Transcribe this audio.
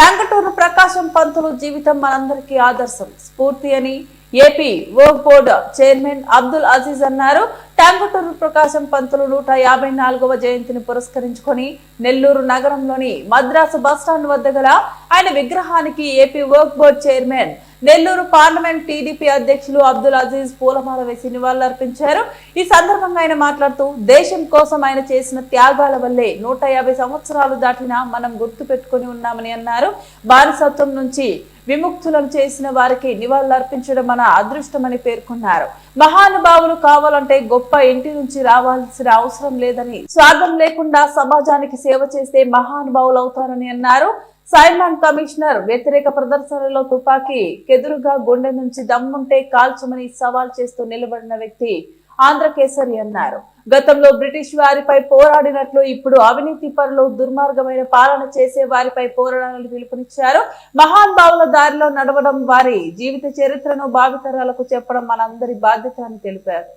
టంగుటూరు ప్రకాశం పంతులు జీవితం మనందరికీ ఆదర్శం స్ఫూర్తి అని AP work board chairman Abdul Aziz అన్నారు. టంగుటూరు ప్రకాశం పంతులు 154వ జయంతిని పురస్కరించుకొని నెల్లూరు నగరంలోని మద్రాసు బస్టాండ్ వద్ద గల ఆయన విగ్రహానికి AP work board chairman Nellore parliament TDP అధ్యక్షులు అబ్దుల్ అజీజ్ పూలమాల వేసి నివాళులర్పించారు. ఈ సందర్భంగా ఆయన మాట్లాడుతూ దేశం కోసం ఆయన చేసిన త్యాగాల వల్లే 150 సంవత్సరాలు దాటినా మనం గుర్తు పెట్టుకుని ఉన్నామని అన్నారు. బానిసత్వం నుంచి విముక్తులను చేసిన వారికి నివాళులర్పించడం మన అదృష్టమని పేర్కొన్నారు. మహానుభావులు కావాలంటే గొప్ప ఇంటి నుంచి రావాల్సిన అవసరం లేదని, స్వార్థం లేకుండా సమాజానికి సేవ చేస్తే మహానుభావులు అవుతారని అన్నారు. సైమన్ కమిషనర్ వ్యతిరేక ప్రదర్శనలో తుపాకీ కెదురుగా గుండె నుంచి దమ్ముంటే కాల్చమని సవాల్ చేస్తూ నిలబడిన వ్యక్తి ఆంధ్రకేసరి అన్నారు. గతంలో బ్రిటిష్ వారిపై పోరాడినట్లు ఇప్పుడు అవినీతి పరులు దుర్మార్గమైన పాలన చేసే వారిపై పోరాడాలని పిలుపునిచ్చారు. మహానుభావుల దారిలో నడవడం, వారి జీవిత చరిత్రను భావితరాలకు చెప్పడం మనందరి బాధ్యత అని తెలిపారు.